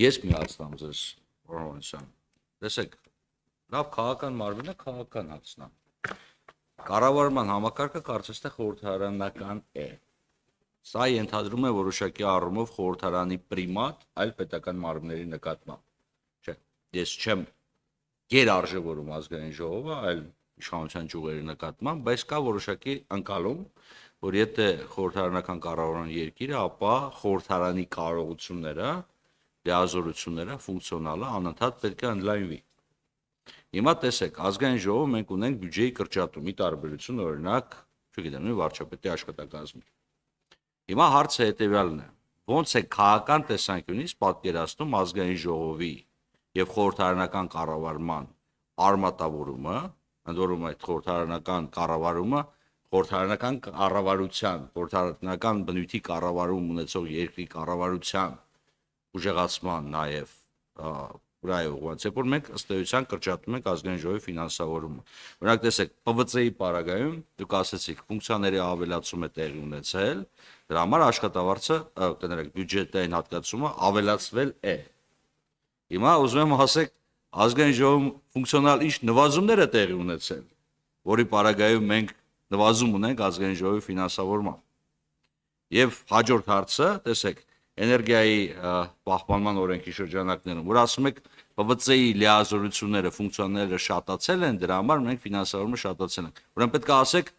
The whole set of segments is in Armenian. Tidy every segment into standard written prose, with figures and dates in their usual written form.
Ես միացնամ ձեզ, Ռոմանյան։ Տեսեք, լավ քաղաքական մարմինը քաղաքական հացնա։ Կառավարման համակարգը կարծես թե խորհրդարանական է։ Սա ենթադրում է որոշակի առումով խորհրդարանի պրիմատ այլ պետական մարմինների նկատմամբ։ Չէ, ես չեմ գերարժևորում ազգային ժողովը, այլ իշխանության ճյուղերի նկատմամբ, բայց կա որոշակի ընկալում, որ եթե խորհրդարանական կառավարման երկիրը, ապա խորհրդարանի կարողությունները, լիազորությունները, ֆունկցիոնալը անընդհատ պետք է ընդլայնվի։ Հիմա տեսեք, ազգային ժողովը մենք ունենք բյուջեի կրճատումի տարբերություն, օրինակ, չգիտեմ, վարչապետի աշխատակազմի։ Հիմա հարցը հետևյալն է. ոնց է քաղաքական տեսանկյունից պատկերացնում ազգային ժողովի եւ խորհրդարանական կառավարման արմատավորումը, ընդ որում այդ խորհրդարանական կառավարումը խորհրդարանական կառավարության, խորհրդարանական բնույթի կառավարում ունեցող երկրի կառավարության ուժեղացման նաեւ վրայով ոնց է որ մենք ըստ էության կրճատում ենք ազգային ժողովի ֆինանսավորումը։ Օրինակ տեսեք, ՊՎԾ-ի պարագայում դուք ասացիք ֆունկցիաների ավելացում է տեղի ունեցել, դրա համար աշխատավարձը, կներեք, բյուջետային հատկացումը ավելացվել է։ Հիմա ուզում եմ ասեք, ազգային ժողովում ֆունկցիոնալ ինչ նվազումներ է տեղի ունեցել, որի պարագայում մենք նվազում ունենք ազգային ժողովի ֆինանսավորման։ Եվ հաջորդ հարցը, տեսեք, էներգիայի պահպանման օրենքի շրջանակներում, որ ասում եք ՊՎԾ-ի լիազորությունները, ֆունկցիաները շատացել են, դրա համար մենք ֆինանսավորումը շատացել ենք։ Ուրեմն պետք է ասեք,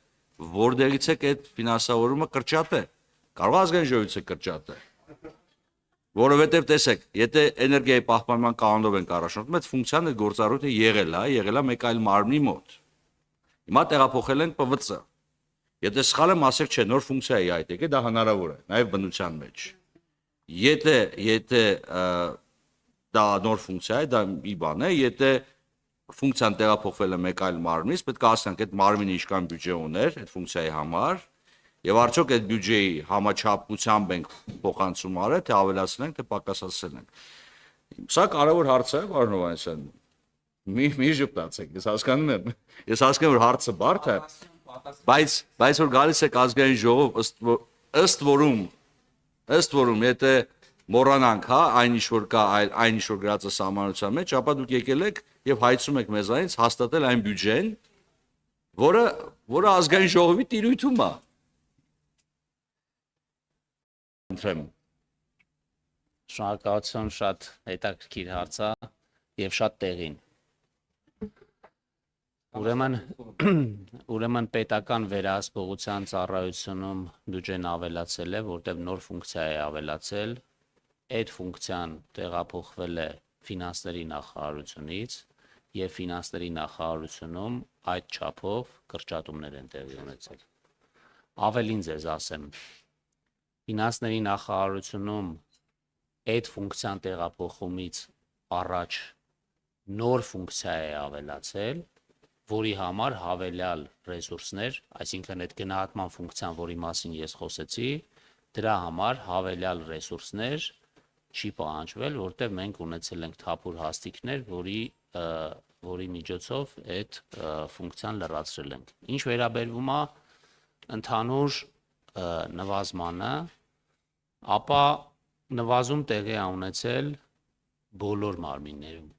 որտեղից է այդ ֆինանսավորումը կրճատել։ Կարող է ազգային ժողովից է կրճատել։ Որովհետև տեսեք, եթե էներգիայի պահպանման կանոնով ենք առաջնորդում, այդ ֆունկցիան այդ գործառույթը եղել է մեկ այլ մարմնի մոտ։ Հիմա տեղափոխել ենք ՊՎԾ։ Եթե սխալ եմ, ասեք չէ, նոր ֆունկցիա է այդ եկել, դա հնարավոր է, նաև բնության մեջ։ Եթե դա նոր ֆունկցիա է, դա մի բան է, եթե ֆունկցիան տեղափոխվել է մեկ այլ մարմնից, պետք է ասենք այդ մարմինը ինչքան բյուջե ուներ այդ ֆունկցիայի համար, եւ արդյոք այդ բյուջեի համաչափությամբ ենք փոխանցում արել, թե ավելացնել ենք, թե պակասացնել ենք։ Սա կարևոր հարց է, պարոն Հովհաննիսյան։ Մի ժպտացեք, ես հասկանում եմ, որ հարցը բարդ է, բայց որ գալիս եք ազգային ժողով ըստ որում, եթե մոռանանք, հա, այն ինչ որ կա, այն ինչ որ գրած է սահմանության մեջ, ապա դուք եկել եք եւ հայցում եք մեզանից հաստատել այն բյուջեն, որը ազգային ժողովի տիրույթում է։ Ընտրեմ։ Շնորհակալություն, շատ հետաքրքիր հարց է եւ շատ տեղին։ Ուրեմն պետական վերահսկողության ծառայությունում բյուջեն ավելացել է, որտեղ նոր ֆունկցիա է ավելացել, այդ ֆունկցիան տեղափոխվել է ֆինանսների նախարարությունից եւ ֆինանսների նախարարությունում այդ չափով կրճատումներ են տեղի ունեցել։ Ավելին ձեզ ասեմ, ֆինանսների նախարարությունում այդ ֆունկցիան տեղափոխումից առաջ նոր ֆունկցիա է ավելացել, որի համար հավելյալ ռեսուրսներ, այսինքն այդ գնահատման ֆունկցիան, որի մասին ես խոսեցի, դրա համար հավելյալ ռեսուրսներ չի պահանջվել, որտեղ մենք ունեցել ենք թափուր հաստիկներ, որի միջոցով այդ ֆունկցիան լրացրել ենք։ Ինչ վերաբերվում է ընդհանուր նվազմանը, ապա նվազում տեղի է ունեցել բոլոր մարմիններում։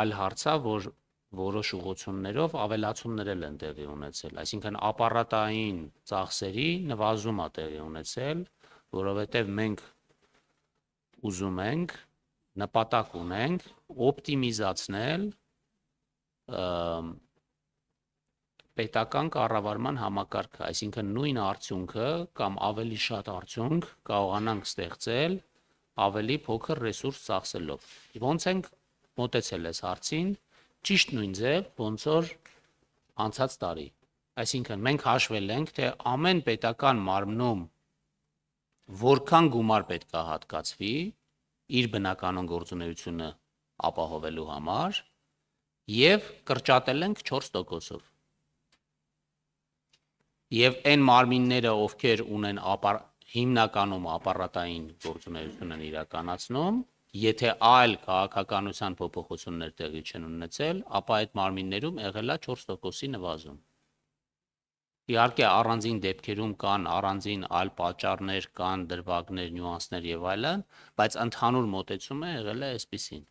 Այլ հարց է, որ որոշ ուղղություններով ավելացումներ են տեղի ունեցել, այսինքն ապարատային ծախսերի նվազում է տեղի ունեցել, որովհետև մենք ուզում ենք, նպատակ ունենք օպտիմիզացնել պետական կառավարման համակարգը, այսինքն նույն արդյունքը կամ ավելի շատ արդյունք կարողանանք ստեղծել ավելի փոքր ռեսուրս ծախսելով։ Ոնց ենք մոտեցել այս հարցին, ճիշտ նույն ձև, ոնց որ անցած տարի։ Այսինքն մենք հաշվել ենք, թե ամեն պետական մարմնում որքան գումար պետք է հատկացվի իր բնականon գործունեությունը ապահովելու համար եւ կրճատել ենք 4%-ով։ Եվ այն մարմինները, ովքեր ունեն հիմնականում ապարատային գործունեություն են իրականացնում, եթե այլ քաղաքականության փոփոխություններ տեղի չեն ունեցել, ապա այդ մարմիններում եղել է 4%-ի նվազում։ Իհարկե առանձին դեպքերում կան առանձին այլ պատճառներ, կան դրվագներ, նյուանսներ եւ այլն, բայց ընդհանուր մոտեցումը եղել է այսպեսին։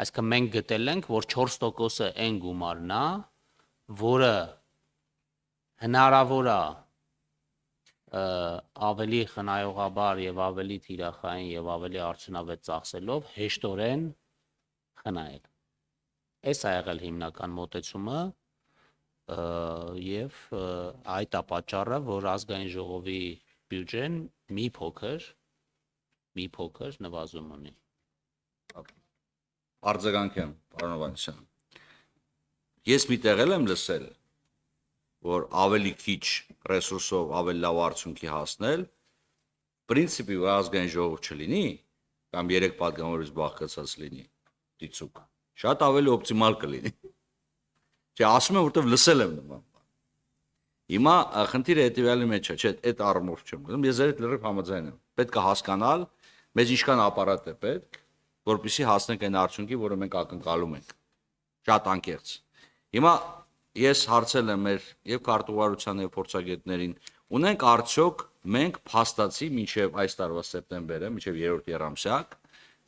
Այսինքն մենք գտել ենք, որ 4%-ը այն գումարն է, որը հնարավոր է ավելի խնայողաբար եւ ավելի թիրախային եւ ավելի արդյունավետ ծախսելով հեշտորեն խնայել։ Այս է եղել հիմնական մոտեցումը եւ այդ է պատճառը, որ ազգային ժողովի բյուջեն մի փոքր նվազում ունի։ Արձագանքեմ, պարոն Հովհաննիսյան։ Ես մի տեղել եմ լսել, որ ավելի քիչ ռեսուրսով ավելի լավ արդյունքի հասնել, պրինցիպի որ ազգային ժողով չլինի, կամ 3 պատգամավորից բաղկացած լինի, դիցուկ, շատ ավելի օպտիմալ կլինի։ Չէ, ասում եմ, որտեվ լսել եմ նման բան։ Հիմա խնդիրը հետևյալի մեջ է, չէ, այդ առումով չեմ գնում, ես ձեր հետ լրիվ համաձայն եմ։ Պետք է հասկանալ, մեզ ինչքան ապարատ է պետք, որպեսզի հասնենք այն արդյունքի, որը մենք ակնկալում ենք։ Շատ անկեղծ։ Հիմա ես հարցել եմ մեր եւ քարտուղարության եւ փորձագետներին, ունենք արդյոք մենք փաստացի մինչեւ այս տարվա սեպտեմբերը, մինչեւ 3-րդ եռամսյակ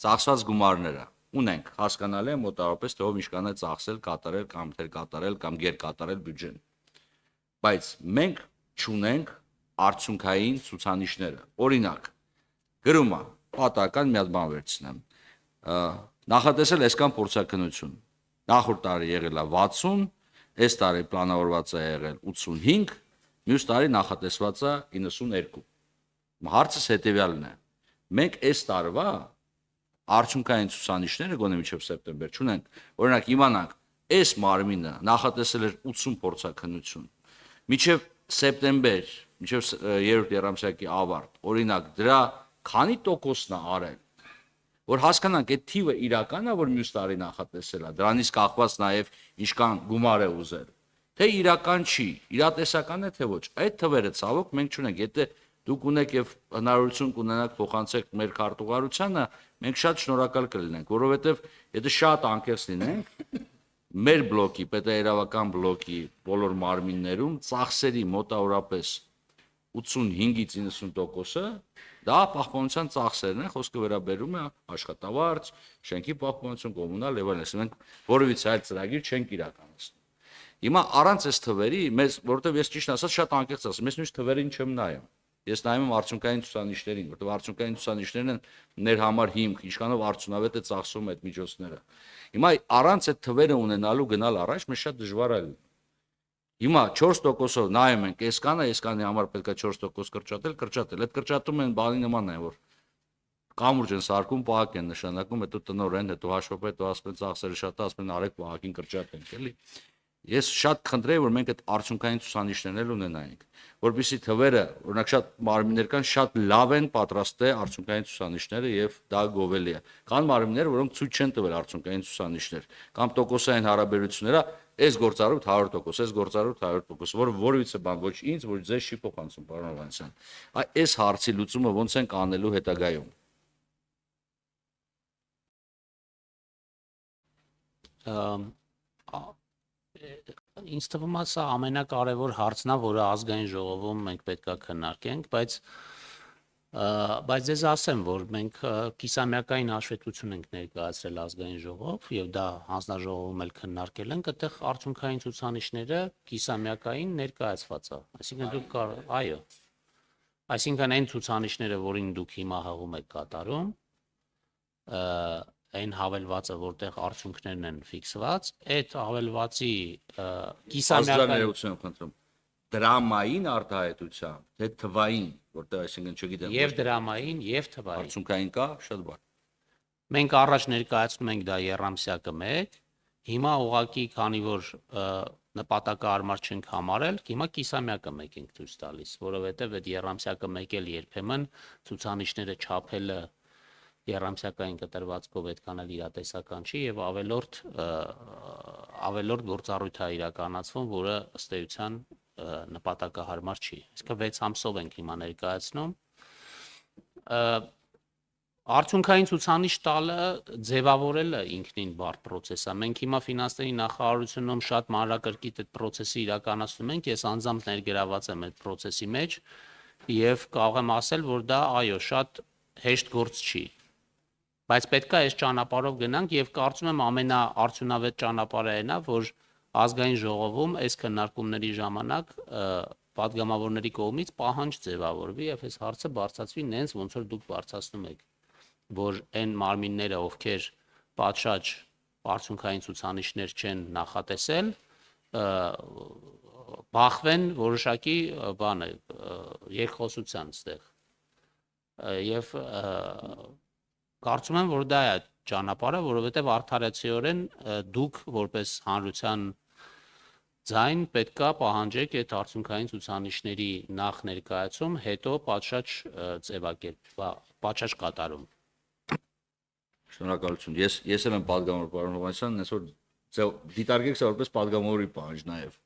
ծախսված գումարները ունենք, հասկանալի է մոտավորապես թե ով ինչքան է ծախսել, կատարել կամ թեր կատարել կամ գեր կատարել բյուջեն։ Բայց մենք չունենք արդյունքային ցուցանիշները։ Օրինակ, գրում է, պատահական մի հատ բան վերցնեմ։ Նախատեսել այսքան փորձաքննություն։ Նախորդ տարի եղել է 60, այս տարի պլանավորված է եղել 85, մյուս տարի նախատեսված է 92։ Հարցս հետևյալն է. մենք այս տարվա արդյունքային ցուցանիշները գոնե մինչև սեպտեմբեր չունենք։ Օրինակ իմանանք, այս մարմինը նախատեսել էր 80 փորձաքննություն։ Մինչև սեպտեմբեր, մինչև 3-րդ եռամսյակի ավարտ, օրինակ դրա քանի տոկոսն է արել, որ հասկանանք այդ թիվը իրական է, որ մյուս տարի նախատեսել է, դրանից կախված նաև ինչքան գումար է ուզել, թե իրական չի, իրատեսական է թե ոչ։ Այդ թվերը ցավոք մենք չունենք։ Եթե դուք ունեք եւ հնարավորություն կունենաք փոխանցեք մեր քարտուղարությանը, մենք շատ շնորհակալ կլինենք, որովհետեւ եթե շատ անկեղծ լինենք, մեր բլոկի, պետաերավական բլոկի բոլոր մարմիններում ծախսերի մոտավորապես 85-ից 90%-ը դա պահպանության ծախսերն են, խոսքը վերաբերում է աշխատավարձ, շենքի պահպանություն, կոմունալ եւ այլն, մենք որևիցե այլ ծրագիր չենք իրականացնում։ Հիմա առանց այս թվերի, մեզ, որովհետեւ ես ճիշտ ասած շատ անկեղծ ասեմ, ես նույնիսկ թվերին չեմ նայում։ Ես նայում եմ արդյունքային ցուցանիշներին, որտեղ արդյունքային ցուցանիշներն են ներ համար հիմք, ինչքանով արդյունավետ է ծախսում այդ միջոցները։ Հիմա առանց այդ թվերը ունենալու գնալ առաջ մեզ շատ դժվար է։ Հիմա 4%-ով նայում ենք, այսքանը համար պետք է 4% կրճատել։ Այդ կրճատում են բանի նման է, որ կամուրջ են սարքում, պահակ են նշանակում, հետո տնօրեն, հետո հաշվապետ, հետո ասում են ծախսերը շատ է, ասում են արեք պահակին կրճատենք, էլի։ Ես շատ խնդրեի, որ մենք այդ արդյունքային ցուցանիշներն էլ ունենայինք, որովհետեւ թվերը, օրինակ շատ մարմիններ կան, շատ լավ են պատրաստել արդյունքային ցուցանիշները եւ դա գովելի է։ Կան մարմիններ, որոնք ցույց չեն տվել արդյունքային ցուցանիշներ, կամ տոկոսային հարաբերությունները, այս գործառույթ 100%, այս գործառույթ 100%, որը որևիցե բան ոչ ինձ, ոչ ձեզ չի փոխանցում, պարոն Հովհաննիսյան։ Այս հարցի լուծումը ո՞նց ենք անելու հետագայում։ Ինձ թվում է սա ամենակարևոր հարցն է, որը ազգային ժողովում մենք պետքա քննարկենք, բայց ես ասեմ, որ մենք կիսամյակային հաշվետվություն ենք ներկայացրել ազգային ժողով եւ դա հանձնաժողովում էլ քննարկել ենք, այդտեղ արդյունքային ցուցանիշները կիսամյակային ներկայացված է։ Այսինքն դուք այո։ Այսինքն այն ցուցանիշները, որին դուք հիմա հղում եք կատարում, այն հավելվածը, որտեղ արդյունքներն են ֆիքսված, այդ հավելվածի կիսամյակային խնդրում դրամային արտահայտությամբ, թե թվային, որտեղ այսինքն չգիտեմ, եւ դրամային եւ թվային արդյունքային կա, շատ բան։ Մենք առաջ ներկայացնում ենք դա եռամսյակը 1, հիմա ուղղակի քանի որ նպատակահարմար չենք համարել, հիմա կիսամյակը 1 ենք ցույց տալիս, որովհետեւ այդ եռամսյակը 1 էլ երբեմն ցուցանիշները չափելը եռամսյակային կտրվածքով այդքան էլ իրատեսական չի եւ ավելորդ գործառույթ է իրականացվում, որը ըստ էության նպատակահարմար չի։ Իսկ 6 ամսով ենք հիմա ներկայացնում։ Արդյունքային ցուցանիշ տալը, ձևավորելը ինքնին բարդ process է։ Մենք հիմա ֆինանսների նախարարությունում շատ մանրակրկիտ այդ process-ը իրականացնում ենք, ես անձամբ ներգրաված եմ այդ process-ի մեջ եւ կարող եմ ասել, որ դա այո, շատ հեշտ գործ չի։ Բայց պետք է այս ճանապարհով գնանք եւ կարծում եմ ամենաարդյունավետ ճանապարհը այն է, որ ազգային ժողովում այս քննարկումների ժամանակ падգամավորների կողմից պահանջ ձևավորվի եւ այս հարցը բարձրացվի նենց ոնց որ դուք բարձրացնում եք, որ այն մարմինները, ովքեր պատշաճ արդյունքային ցուցանիշներ չեն նախատեսել, բախվեն որոշակի բանը երկխոսության ստեղ եւ կարծում եմ, որ դա է ճանապարհը, որովհետեւ արդարացիորեն դուք որպես հանրության ձայն պետքա պահանջեք այդ արդյունքային ցուցանիշների նախ ներկայացում, հետո պատշաճ ձևակերպ, պատշաճ կատարում։ Շնորհակալություն։ Ես էլ եմ падգամավոր պարոն Հովհաննիսյան, այսօր դիտարկեք սա որպես падգամավորի պահանջ նաև։